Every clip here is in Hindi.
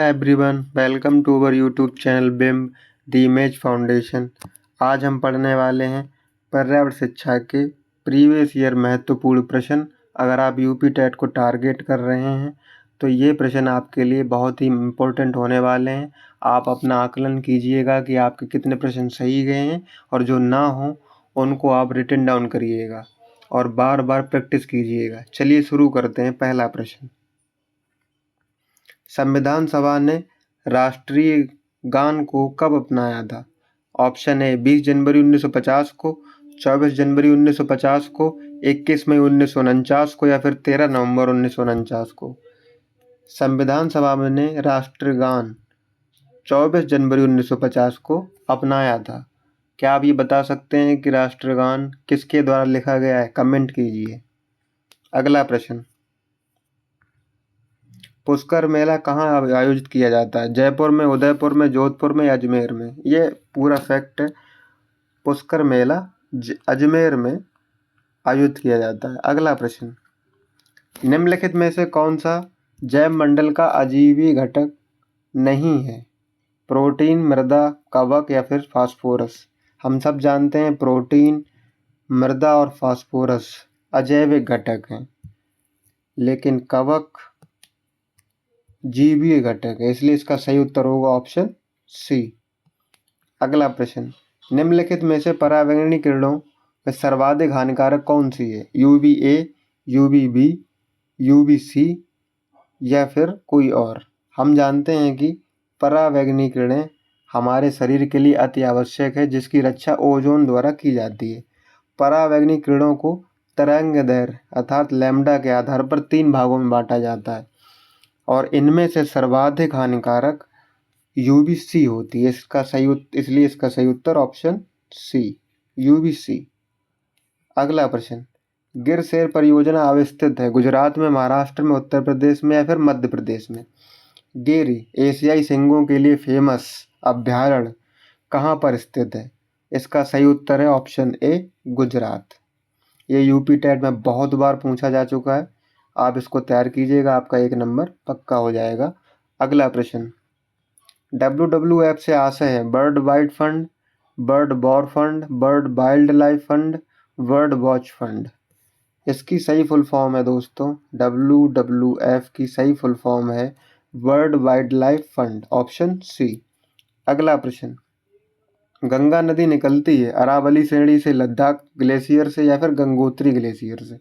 Everyone, welcome to our YouTube channel Bimb the image foundation. आज हम पढ़ने वाले हैं पर्यावरण शिक्षा के प्रीवियस ईयर महत्वपूर्ण प्रश्न। अगर आप यूपी टेट को टारगेट कर रहे हैं तो ये प्रश्न आपके लिए बहुत ही इम्पोर्टेंट होने वाले हैं। आप अपना आकलन कीजिएगा कि आपके कितने प्रश्न सही गए हैं और जो ना हो उनको आप रिटन डाउन करिएगा और बार बार प्रैक्टिस कीजिएगा। चलिए शुरू करते हैं। पहला प्रश्न, संविधान सभा ने राष्ट्रीय गान को कब अपनाया था? ऑप्शन ए 20 जनवरी 1950 को, 24 जनवरी 1950 को, 21 मई 1949 को या फिर 13 नवंबर 1949 को। संविधान सभा ने राष्ट्रगान 24 जनवरी 1950 को अपनाया था। क्या आप ये बता सकते हैं कि राष्ट्रगान किसके द्वारा लिखा गया है? कमेंट कीजिए। अगला प्रश्न, पुष्कर मेला कहाँ आयोजित किया जाता है? जयपुर में, उदयपुर में, जोधपुर में या अजमेर में? ये पूरा फैक्ट है। पुष्कर मेला अजमेर में आयोजित किया जाता है। अगला प्रश्न, निम्नलिखित में से कौन सा जैव मंडल का अजीवी घटक नहीं है? प्रोटीन, मृदा, कवक या फिर फास्फोरस? हम सब जानते हैं प्रोटीन, मृदा और फास्फोरस अजैविक घटक हैं, लेकिन कवक जीवीय घटक है, इसलिए इसका सही उत्तर होगा ऑप्शन सी। अगला प्रश्न, निम्नलिखित में से परावैंगनी किरणों में सर्वाधिक हानिकारक कौन सी है? UVA, UVB, UVC या फिर कोई और? हम जानते हैं कि परावैंगनी किरणें हमारे शरीर के लिए अति आवश्यक है, जिसकी रक्षा ओजोन द्वारा की जाती है। परावैंगनी किरणों को तरंगदैर्घ्य अर्थात लैम्डा के आधार पर 3 भागों में बांटा जाता है और इनमें से सर्वाधिक हानिकारक UVC होती है। इसलिए इसका सही उत्तर ऑप्शन सी, UVC। अगला प्रश्न, गिर शेर परियोजना अवस्थित है गुजरात में, महाराष्ट्र में, उत्तर प्रदेश में या फिर मध्य प्रदेश में? गिर एशियाई सिंगों के लिए फेमस अभ्यारण्य कहाँ पर स्थित है? इसका सही उत्तर है ऑप्शन ए, गुजरात। ये यूपी टेट में बहुत बार पूछा जा चुका है। आप इसको तैयार कीजिएगा, आपका 1 नंबर पक्का हो जाएगा। अगला प्रश्न, WWF से आशय है bird wide fund, bird war fund, bird wildlife fund, bird watch fund. इसकी सही फुल फॉर्म है दोस्तों, WWF की सही फुल फॉर्म है world wildlife fund, option C. अगला प्रश्न, गंगा नदी निकलती है अरावली श्रेणी से, लद्दाख ग्लेशियर से या फिर गंगोत्री ग्लेशियर से?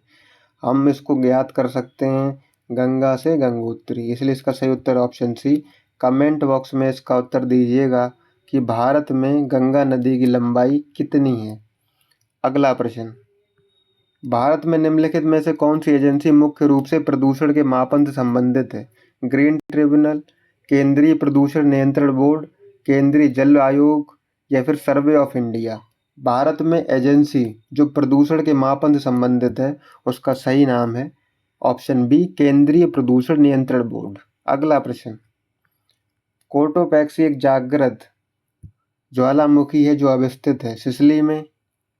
हम इसको ज्ञात कर सकते हैं गंगा से गंगोत्री, इसलिए इसका सही उत्तर ऑप्शन सी। कमेंट बॉक्स में इसका उत्तर दीजिएगा कि भारत में गंगा नदी की लंबाई कितनी है। अगला प्रश्न, भारत में निम्नलिखित में से कौन सी एजेंसी मुख्य रूप से प्रदूषण के मापन से संबंधित है? ग्रीन ट्रिब्यूनल, केंद्रीय प्रदूषण नियंत्रण बोर्ड, केंद्रीय जल आयोग या फिर सर्वे ऑफ इंडिया? भारत में एजेंसी जो प्रदूषण के मापन से संबंधित है उसका सही नाम है ऑप्शन बी, केंद्रीय प्रदूषण नियंत्रण बोर्ड। अगला प्रश्न, कोटोपैक्सी एक जागृत ज्वालामुखी है जो अवस्थित है सिसिली में,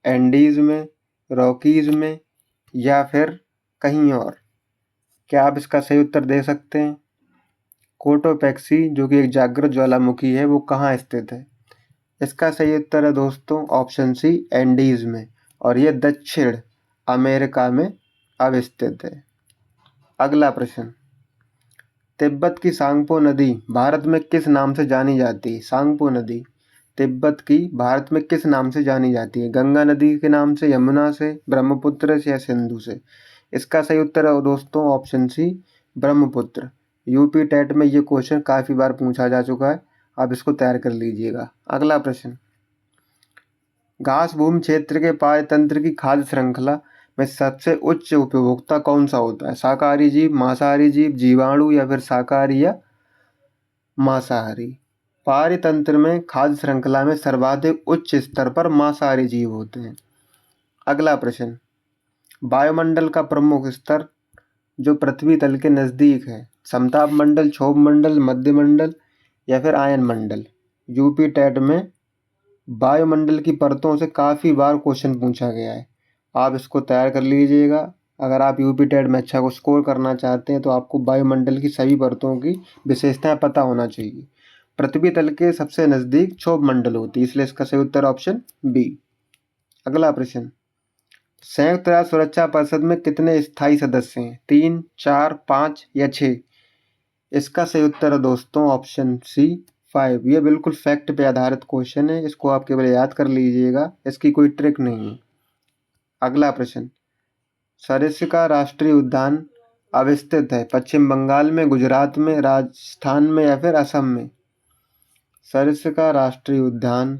एंडीज में, रॉकीज में या फिर कहीं और? क्या आप इसका सही उत्तर दे सकते हैं? कोटोपैक्सी जो कि एक जागृत ज्वालामुखी है वो कहाँ स्थित है? इसका सही उत्तर है दोस्तों ऑप्शन सी, एंडीज में, और ये दक्षिण अमेरिका में अवस्थित है। अगला प्रश्न, तिब्बत की सांगपो नदी भारत में किस नाम से जानी जाती है? सांगपो नदी तिब्बत की भारत में किस नाम से जानी जाती है? गंगा नदी के नाम से, यमुना से, ब्रह्मपुत्र से या सिंधु से? इसका सही उत्तर है दोस्तों option C, Brahmaputra. UP TET में ये क्वेश्चन काफ़ी बार पूछा जा चुका है, आप इसको तैयार कर लीजिएगा। अगला प्रश्न, घास भूमि क्षेत्र के पारतंत्र की खाद्य श्रृंखला में सबसे उच्च उपभोक्ता कौन सा होता है? शाकाहारी जीव, मांसाहारी जीव, जीवाणु या फिर शाकाहारी या मांसाहारी? पारतंत्र में खाद्य श्रृंखला में सर्वाधिक उच्च स्तर पर मांसाहारी जीव होते हैं। अगला प्रश्न, वायुमंडल का प्रमुख स्तर जो पृथ्वी तल के नज़दीक है, समताप मंडल, क्षोभ मंडल, मध्य मंडल या फिर आयन मंडल? यूपी टेट में वायुमंडल की परतों से काफ़ी बार क्वेश्चन पूछा गया है, आप इसको तैयार कर लीजिएगा। अगर आप यूपी टेट में अच्छा को स्कोर करना चाहते हैं तो आपको वायुमंडल की सभी परतों की विशेषताएं पता होना चाहिए। पृथ्वी तल के सबसे नज़दीक क्षोभ मंडल होती है, इसलिए इसका सही उत्तर ऑप्शन बी। अगला प्रश्न, संयुक्त राष्ट्र सुरक्षा परिषद में कितने स्थायी सदस्य हैं? 3, 4, 5 या 6? इसका सही उत्तर है दोस्तों ऑप्शन सी 5। ये बिल्कुल फैक्ट पे आधारित क्वेश्चन है, इसको आप केवल याद कर लीजिएगा, इसकी कोई ट्रिक नहीं है। अगला प्रश्न, सरिस्का राष्ट्रीय उद्यान अब स्थित है पश्चिम बंगाल में, गुजरात में, राजस्थान में या फिर असम में? सरिस्का राष्ट्रीय उद्यान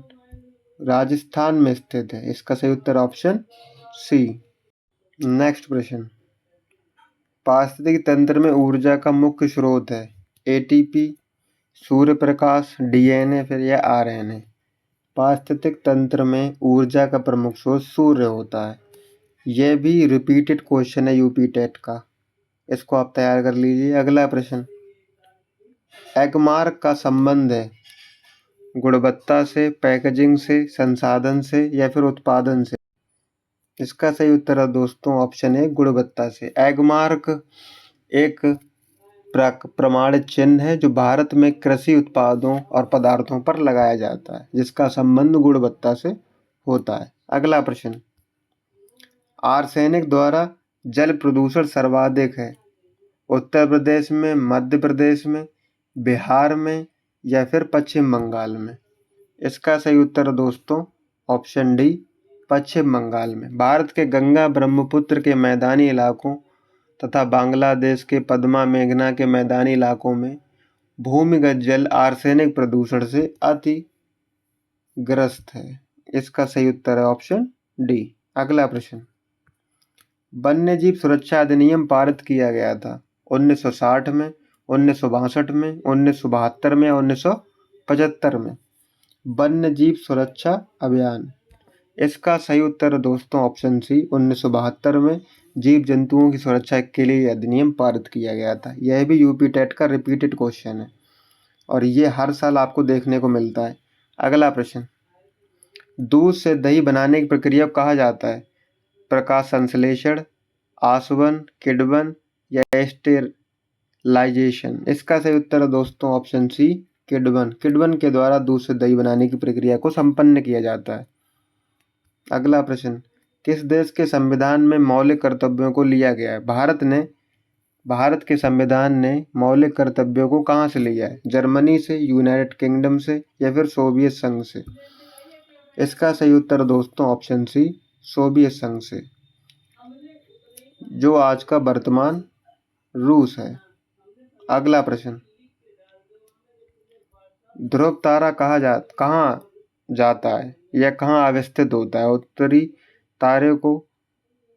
राजस्थान में स्थित है, इसका सही उत्तर ऑप्शन सी। नेक्स्ट प्रश्न, पारिस्थितिकी तंत्र में ऊर्जा का मुख्य स्रोत है एटीपी, सूर्य प्रकाश, डीएनए फिर या आरएनए? पारिस्थितिक तंत्र में ऊर्जा का प्रमुख स्रोत सूर्य होता है। यह भी रिपीटेड क्वेश्चन है यूपी टेट का, इसको आप तैयार कर लीजिए। अगला प्रश्न, एगमार्क का संबंध है गुणवत्ता से, पैकेजिंग से, संसाधन से या फिर उत्पादन से? इसका सही उत्तर है दोस्तों ऑप्शन ए गुणवत्ता से। एगमार्क एक प्रमाणित चिन्ह है जो भारत में कृषि उत्पादों और पदार्थों पर लगाया जाता है, जिसका संबंध गुणवत्ता से होता है। अगला प्रश्न, आर्सेनिक द्वारा जल प्रदूषण सर्वाधिक है उत्तर प्रदेश में, मध्य प्रदेश में, बिहार में या फिर पश्चिम बंगाल में? इसका सही उत्तर है दोस्तों ऑप्शन डी पश्चिम बंगाल में। भारत के गंगा ब्रह्मपुत्र के मैदानी इलाकों तथा बांग्लादेश के पद्मा मेघना के मैदानी इलाकों में भूमिगत जल आर्सेनिक प्रदूषण से अति ग्रस्त है। इसका सही उत्तर है ऑप्शन डी। अगला प्रश्न, वन्यजीव सुरक्षा अधिनियम पारित किया गया था 1960 में, 1962 में, 1972 में या 1975 में? वन्यजीव सुरक्षा अभियान, इसका सही उत्तर है दोस्तों ऑप्शन सी 1972 में जीव जंतुओं की सुरक्षा के लिए अधिनियम पारित किया गया था। यह भी यूपी टेट का रिपीटेड क्वेश्चन है और ये हर साल आपको देखने को मिलता है। अगला प्रश्न, दूध से दही बनाने की प्रक्रिया को कहा जाता है प्रकाश संश्लेषण, आसवन, किण्वन या स्टेरलाइजेशन? इसका सही उत्तर है दोस्तों ऑप्शन सी किण्वन। किण्वन के द्वारा दूध से दही बनाने की प्रक्रिया को संपन्न किया जाता है। अगला प्रश्न, किस देश के संविधान में मौलिक कर्तव्यों को लिया गया है? भारत के संविधान ने मौलिक कर्तव्यों को कहाँ से लिया है? जर्मनी से, यूनाइटेड किंगडम से या फिर सोवियत संघ से? इसका सही उत्तर दोस्तों ऑप्शन सी सोवियत संघ से, जो आज का वर्तमान रूस है। अगला प्रश्न, ध्रुव तारा कहाँ जाता है या कहाँ अवस्थित होता है? उत्तरी तारे को,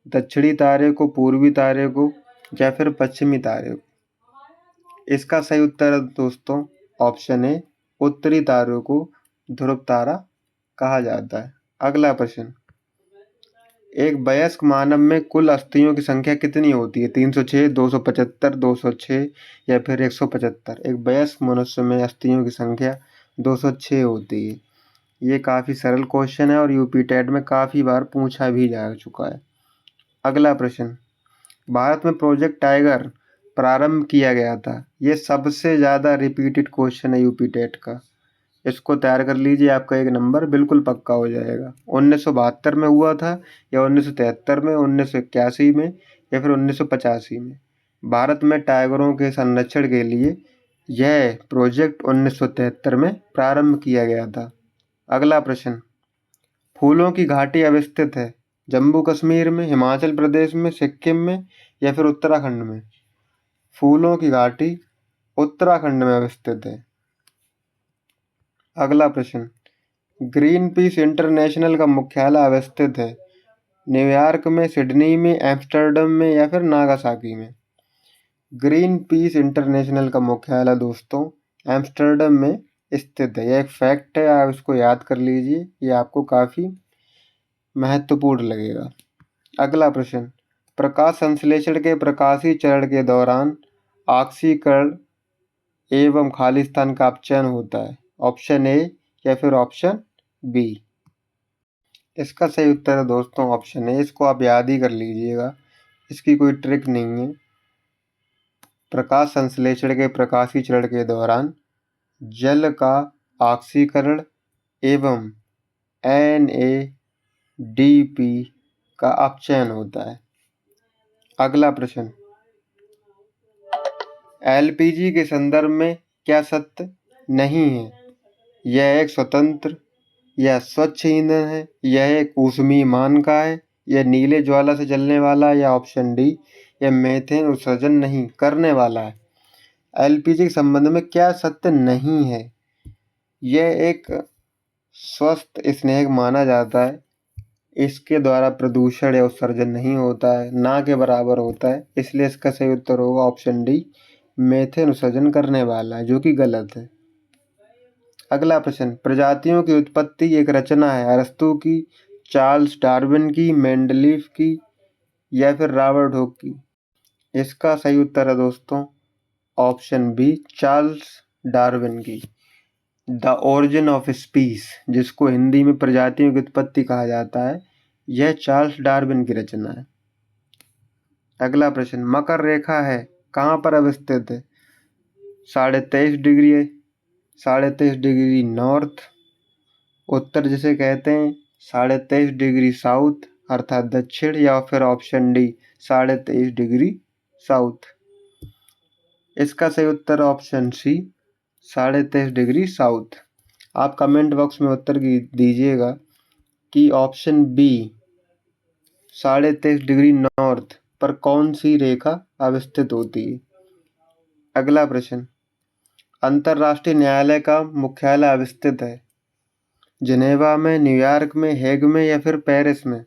दक्षिणी तारे को, पूर्वी तारे को या फिर पश्चिमी तारे को? इसका सही उत्तर है दोस्तों ऑप्शन ए उत्तरी तारे को ध्रुव तारा कहा जाता है। अगला प्रश्न, एक वयस्क मानव में कुल अस्थियों की संख्या कितनी होती है? 306, 275, 206 या फिर 175? एक वयस्क मनुष्य में अस्थियों की संख्या 206 होती है। ये काफ़ी सरल क्वेश्चन है और यूपी टेट में काफ़ी बार पूछा भी जा चुका है। अगला प्रश्न, भारत में प्रोजेक्ट टाइगर प्रारंभ किया गया था। ये सबसे ज़्यादा रिपीटेड क्वेश्चन है यूपी टेट का, इसको तैयार कर लीजिए, आपका एक नंबर बिल्कुल पक्का हो जाएगा। 1972 में हुआ था या 1973 में, 1981 में या फिर 1985 में? भारत में टाइगरों के संरक्षण के लिए यह प्रोजेक्ट 1973 में प्रारंभ किया गया था। अगला प्रश्न, फूलों की घाटी अवस्थित है जम्मू कश्मीर में, हिमाचल प्रदेश में, सिक्किम में या फिर उत्तराखंड में? फूलों की घाटी उत्तराखंड में अवस्थित है। अगला प्रश्न, ग्रीन पीस इंटरनेशनल का मुख्यालय अवस्थित है न्यूयॉर्क में, सिडनी में, एम्स्टर्डम में या फिर नागासाकी में? ग्रीन पीस इंटरनेशनल का मुख्यालय दोस्तों एम्स्टर्डम में स्थित है। यह एक फैक्ट है, आप इसको याद कर लीजिए, ये आपको काफ़ी महत्वपूर्ण लगेगा। अगला प्रश्न, प्रकाश संश्लेषण के प्रकाशीय चरण के दौरान ऑक्सीकरण एवं खाली स्थान का अपचयन होता है, ऑप्शन ए या फिर ऑप्शन बी? इसका सही उत्तर है दोस्तों ऑप्शन ए, इसको आप याद ही कर लीजिएगा, इसकी कोई ट्रिक नहीं है। प्रकाश संश्लेषण के प्रकाशीय चरण के दौरान जल का ऑक्सीकरण एवं NADP का अपचयन होता है। अगला प्रश्न, LPG के संदर्भ में क्या सत्य नहीं है? यह एक स्वतंत्र या स्वच्छ ईंधन है, यह एक ऊष्मीय मान का है, यह नीले ज्वाला से जलने वाला है, या ऑप्शन डी यह मीथेन उत्सर्जन नहीं करने वाला है। LPG के संबंध में क्या सत्य नहीं है? यह एक स्वस्थ स्नेहक माना जाता है, इसके द्वारा प्रदूषण या उत्सर्जन नहीं होता है, ना के बराबर होता है, इसलिए इसका सही उत्तर होगा ऑप्शन डी मीथेन उत्सर्जन करने वाला है, जो कि गलत है। अगला प्रश्न, प्रजातियों की उत्पत्ति एक रचना है, अरस्तू की, चार्ल्स डार्विन की, मेंडलीफ की, या फिर रॉबर्ट हुक की? इसका सही उत्तर है दोस्तों ऑप्शन बी चार्ल्स डार्विन की। द ओरिजिन ऑफ स्पीस, जिसको हिंदी में प्रजातियों की उत्पत्ति कहा जाता है, यह चार्ल्स डार्विन की रचना है। अगला प्रश्न, मकर रेखा है कहाँ पर अवस्थित है? 23.5 डिग्री, 23.5 डिग्री नॉर्थ, उत्तर जिसे कहते हैं 23.5 डिग्री साउथ अर्थात दक्षिण, या फिर ऑप्शन डी 23.5 डिग्री साउथ। इसका सही उत्तर ऑप्शन सी 23.5 डिग्री साउथ। आप कमेंट बॉक्स में उत्तर दीजिएगा कि ऑप्शन बी 23.5 डिग्री नॉर्थ पर कौन सी रेखा अवस्थित होती है। अगला प्रश्न, अंतर्राष्ट्रीय न्यायालय का मुख्यालय अवस्थित है जिनेवा में, न्यूयॉर्क में, हेग में, या फिर पेरिस में?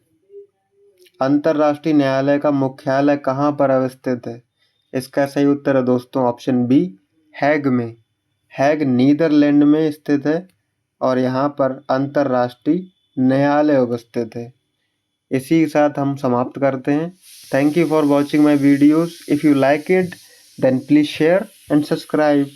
अंतर्राष्ट्रीय न्यायालय का मुख्यालय कहाँ पर अवस्थित है? इसका सही उत्तर है दोस्तों ऑप्शन बी हेग में। हेग नीदरलैंड में स्थित है और यहाँ पर अंतर्राष्ट्रीय न्यायालय उपस्थित है। इसी के साथ हम समाप्त करते हैं। Thank you for watching my videos. If you like it then please share and subscribe.